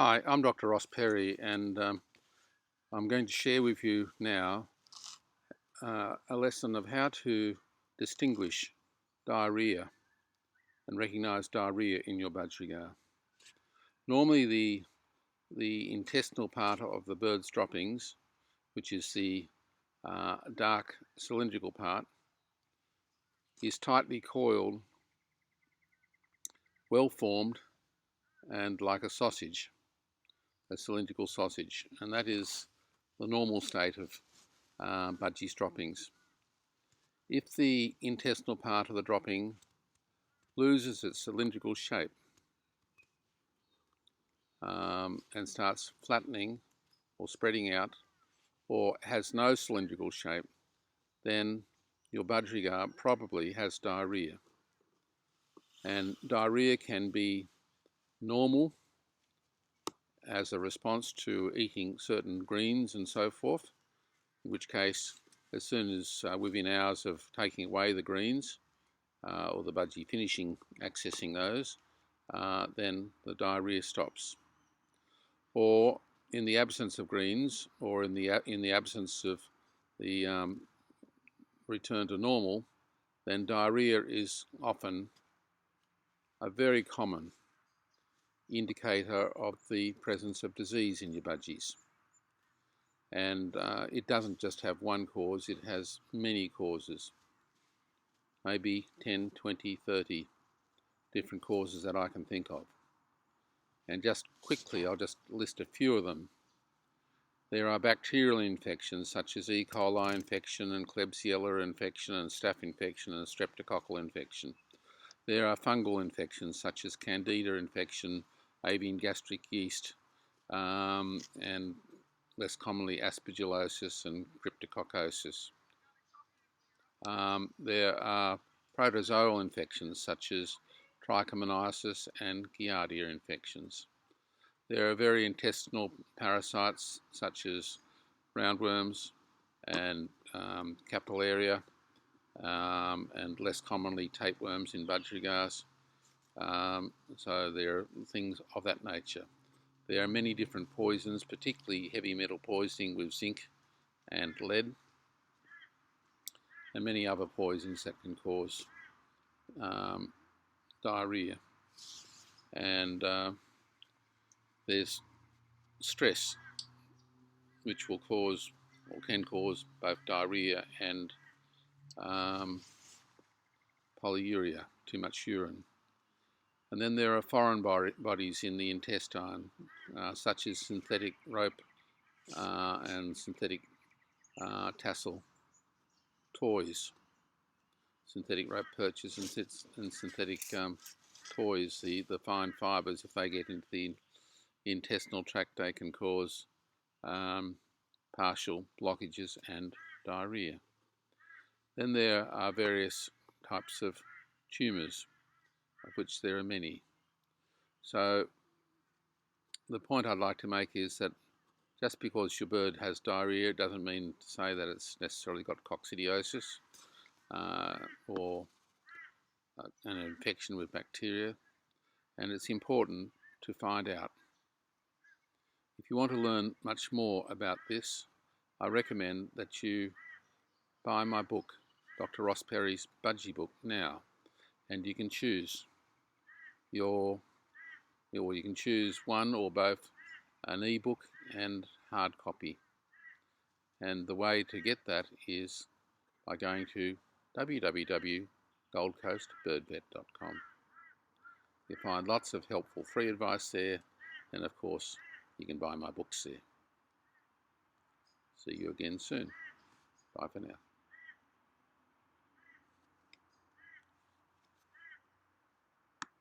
Hi, I'm Dr. Ross Perry, and I'm going to share with you now a lesson of how to distinguish diarrhea and recognize diarrhea in your budgies. Normally, the intestinal part of the bird's droppings, which is the dark cylindrical part, is tightly coiled, well formed, and like a sausage, a cylindrical sausage, and that is the normal state of Budgies droppings. If the intestinal part of the dropping loses its cylindrical shape and starts flattening or spreading out, or has no cylindrical shape, then your budgies probably has diarrhea. And diarrhea can be normal as a response to eating certain greens and so forth, in which case, as soon as within hours of taking away the greens, or the budgie finishing accessing those, then the diarrhea stops. Or in the absence of greens, or in the absence of the return to normal, then diarrhea is often a very common indicator of the presence of disease in your budgies. And it doesn't just have one cause, it has many causes, maybe 10, 20, 30 different causes that I can think of. And just quickly, I'll just list a few of them. There are bacterial infections such as E. coli infection and Klebsiella infection and staph infection and streptococcal infection. There are fungal infections such as Candida infection, avian gastric yeast, and less commonly aspergillosis and cryptococcosis. There are protozoal infections such as trichomoniasis and Giardia infections. There are very intestinal parasites such as roundworms and capillaria, and less commonly tapeworms in budgies. So there are things of that nature. There are many different poisons, particularly heavy metal poisoning with zinc and lead, and many other poisons that can cause diarrhea. And there's stress, which will cause or can cause both diarrhea and polyuria, too much urine. And then there are foreign bodies in the intestine, such as synthetic rope and synthetic tassel toys, synthetic rope perches and synthetic toys. The fine fibres, if they get into the intestinal tract, they can cause partial blockages and diarrhea. Then there are various types of tumours, of which there are many. So the point I'd like to make is that just because your bird has diarrhea doesn't mean to say that it's necessarily got coccidiosis or an infection with bacteria, and it's important to find out. If you want to learn much more about this, I recommend that you buy my book, Dr. Ross Perry's Budgie book, now, and you can choose you can choose one or both, an e-book and hard copy. And the way to get that is by going to www.goldcoastbirdvet.com. You'll find lots of helpful free advice there, and of course you can buy my books there. See you again soon. Bye for now.